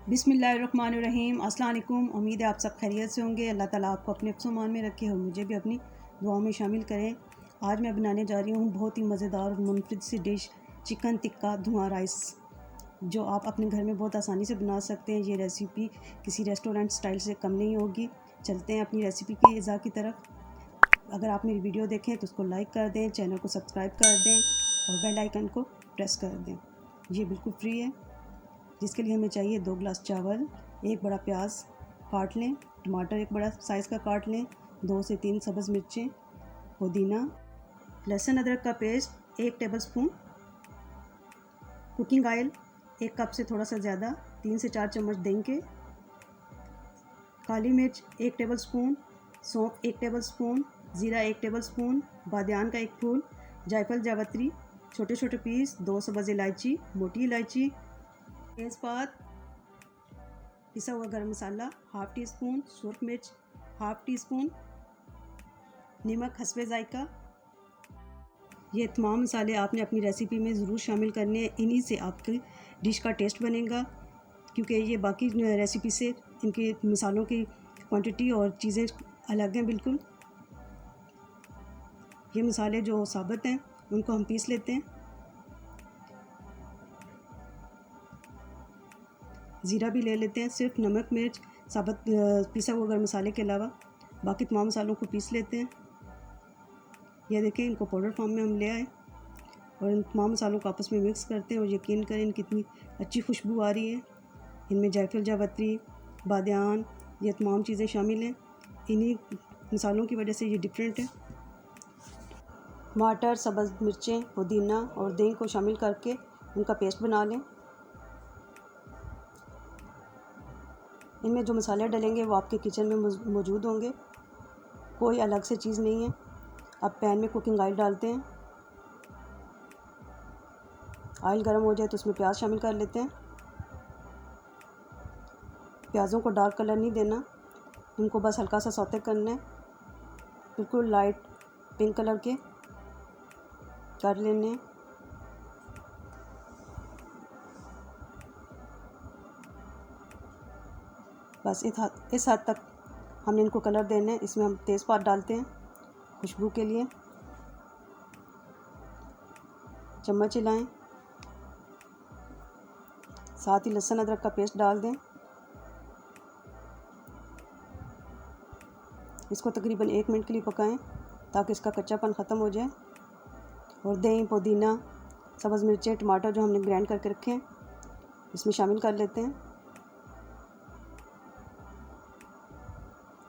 बिस्मिल्लाहिर्रहमानिर्रहीम। अस्सलाम वालेकुम। उम्मीद है आप सब खैरियत से होंगे। अल्लाह ताला आपको अपने फ़मान में रखे और मुझे भी अपनी दुआओं में शामिल करें। आज मैं बनाने जा रही हूँ बहुत ही मज़ेदार और मुनफरिद सी डिश, चिकन टिक्का धुआं राइस, जो आप अपने घर में बहुत आसानी से बना सकते हैं। ये रेसिपी किसी रेस्टोरेंट स्टाइल से कम नहीं होगी। चलते हैं अपनी रेसिपी की इज़ा की तरफ। अगर आप मेरी वीडियो देखें तो उसको लाइक कर दें, चैनल को सब्सक्राइब कर दें और बेल आइकन को प्रेस कर दें। ये बिल्कुल फ्री है। जिसके लिए हमें चाहिए 2 गिलास चावल, एक बड़ा प्याज काट लें, टमाटर एक बड़ा साइज़ का काट लें, 2 से 3 सब्ज़ मिर्चें, पुदीना, लहसुन अदरक का paste 1 tablespoon, cooking oil 1 cup से थोड़ा सा ज़्यादा, 3 से 4 चम्मच देंगे के, काली मिर्च 1 टेबलस्पून, सौंफ 1 टेबलस्पून, ज़ीरा 1 टेबलस्पून, बादियान का 1 फूल, जायफल जावित्री छोटे छोटे पीस, 2 सब्ज़ इलायची, मोटी इलायची, तेज़पात, पिसा हुआ गरम मसाला हाफ़ टी स्पून, सुरख मिर्च हाफ़ टी स्पून, नमक हस्बे ज़ायका। ये तमाम मसाले आपने अपनी रेसिपी में ज़रूर शामिल करने हैं। इन्हीं से आपकी डिश का टेस्ट बनेगा, क्योंकि ये बाकी रेसिपी से इनके मसालों की क्वांटिटी और चीज़ें अलग हैं बिल्कुल। ये मसाले जो साबुत हैं उनको हम पीस लेते हैं। ज़ीरा भी ले लेते हैं। सिर्फ नमक मिर्च साबुत पिसा हुआ गरम मसाले के अलावा बाकी तमाम मसालों को पीस लेते हैं। यह देखें, इनको पाउडर फॉर्म में हम ले आए और इन तमाम मसालों को आपस में मिक्स करते हैं और यकीन करें इनकी कितनी अच्छी खुशबू आ रही है। इनमें जायफल जावित्री, बादियान, ये तमाम चीज़ें शामिल हैं। इन्हीं मसालों की वजह से ये डिफरेंट है। टमाटर, सब्ज़ मिर्चें, पुदीना और दही को शामिल करके उनका पेस्ट बना लें। इनमें जो मसाले डलेंगे वो आपके किचन में मौजूद होंगे, कोई अलग से चीज़ नहीं है। अब पैन में कुकिंग ऑयल डालते हैं। ऑयल गर्म हो जाए तो उसमें प्याज शामिल कर लेते हैं। प्याज़ों को डार्क कलर नहीं देना, इनको बस हल्का सा सौते करना है, बिल्कुल लाइट पिंक कलर के कर लेने हैं। बस इस हद तक हमने इनको कलर देना है। इसमें हम तेज़पात डालते हैं खुशबू के लिए। चम्मच हिलाएं, साथ ही लहसुन अदरक का पेस्ट डाल दें। इसको तकरीबन 1 मिनट के लिए पकाएं ताकि इसका कच्चापन ख़त्म हो जाए। और दही, पुदीना, सब्ज़ मिर्चें, टमाटर जो हमने ग्राइंड करके रखे हैं इसमें शामिल कर लेते हैं।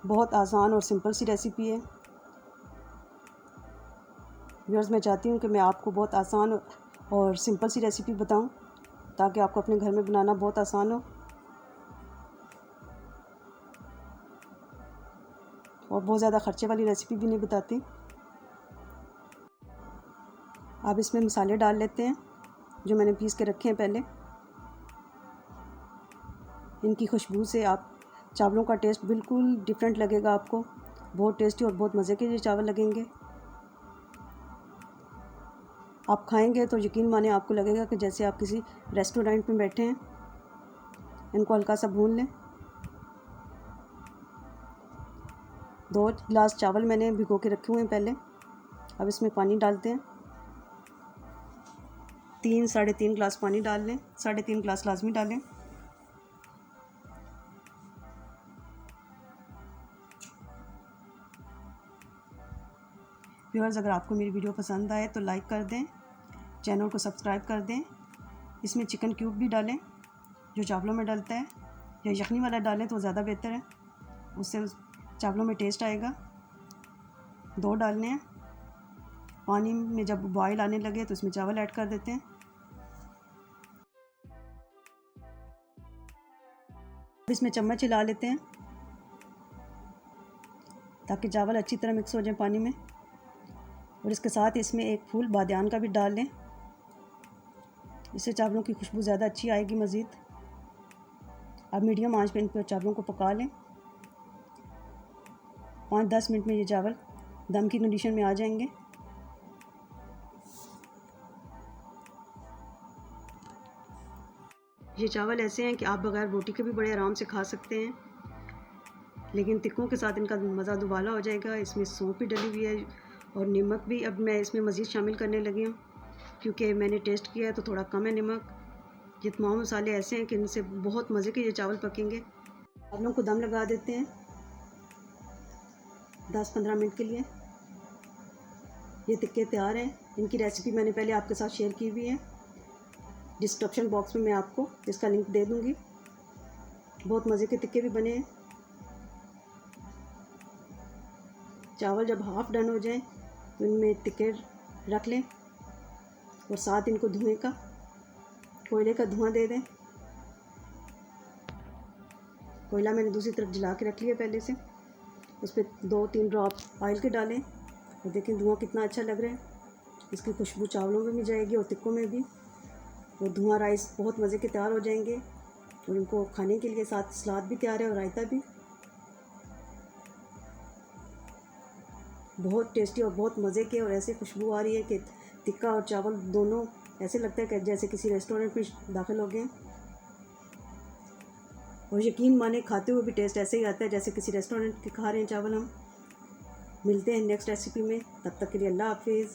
बहुत आसान और सिंपल सी रेसिपी है। व्यूअर्स, मैं चाहती हूँ कि मैं आपको बहुत आसान और सिंपल सी रेसिपी बताऊँ ताकि आपको अपने घर में बनाना बहुत आसान हो और बहुत ज़्यादा ख़र्चे वाली रेसिपी भी नहीं बताती। अब इसमें मसाले डाल लेते हैं जो मैंने पीस के रखे हैं पहले। इनकी खुशबू से आप चावलों का टेस्ट बिल्कुल डिफरेंट लगेगा आपको। बहुत टेस्टी और बहुत मज़े के ये चावल लगेंगे। आप खाएंगे तो यकीन माने आपको लगेगा कि जैसे आप किसी रेस्टोरेंट में बैठे हैं। इनको हल्का सा भून लें। 2 गिलास चावल मैंने भिगो के रखे हुए हैं पहले। अब इसमें पानी डालते हैं। 3 साढ़े 3 गिलास पानी डाल लें। 3.5 गिलास लाजमी डालें। व्यूअर्स, अगर आपको मेरी वीडियो पसंद आए तो लाइक कर दें, चैनल को सब्सक्राइब कर दें। इसमें चिकन क्यूब भी डालें जो चावलों में डलता है, या यखनी वाला डालें तो ज़्यादा बेहतर है, उससे चावलों में टेस्ट आएगा। 2 डालने हैं। पानी में जब बॉयल आने लगे तो इसमें चावल ऐड कर देते हैं। इसमें चम्मच हिला लेते हैं ताकि चावल अच्छी तरह मिक्स हो जाए पानी में। और इसके साथ इसमें 1 फूल बादियान का भी डाल लें, इससे चावलों की खुशबू ज़्यादा अच्छी आएगी मज़ीद। अब मीडियम आंच पे इन पर चावलों को पका लें। 5-10 मिनट में ये चावल दम की कंडीशन में आ जाएंगे। ये चावल ऐसे हैं कि आप बगैर रोटी के भी बड़े आराम से खा सकते हैं, लेकिन टिक्कों के साथ इनका मज़ा दुबाला हो जाएगा। इसमें सौंफ भी डली हुई है और नमक भी अब मैं इसमें मज़ीद शामिल करने लगी हूँ, क्योंकि मैंने टेस्ट किया है तो थोड़ा कम है नमक। ये तमाम मसाले ऐसे हैं कि इनसे बहुत मज़े के ये चावल पकेंगे। अब लोग को दम लगा देते हैं 10-15 मिनट के लिए। ये टिक्के तैयार हैं। इनकी रेसिपी मैंने पहले आपके साथ शेयर की हुई है, डिस्क्रिप्शन बॉक्स में मैं आपको इसका लिंक दे दूँगी। बहुत मज़े के टिक्के भी बने हैं। चावल जब हाफ़ डन हो जाए तो इनमें टिक्के रख लें और साथ इनको धुएं का कोयले का धुआं दे दें। कोयला मैंने दूसरी तरफ जला के रख लिया पहले से। उस पर 2-3 ड्रॉप ऑयल के डालें और देखें धुआं कितना अच्छा लग रहा है। इसकी खुशबू चावलों में भी जाएगी और टिक्कों में भी, और धुआं राइस बहुत मज़े के तैयार हो जाएंगे। और इनको खाने के लिए साथ सलाद भी तैयार है और रायता भी। बहुत टेस्टी और बहुत मज़े के, और ऐसे खुशबू आ रही है कि टिक्का और चावल दोनों ऐसे लगता है कि जैसे किसी रेस्टोरेंट में दाखिल हो गए। और यकीन माने खाते हुए भी टेस्ट ऐसे ही आता है जैसे किसी रेस्टोरेंट के खा रहे हैं चावल हम। मिलते हैं नेक्स्ट रेसिपी में, तब तक के लिए अल्लाह हाफिज़।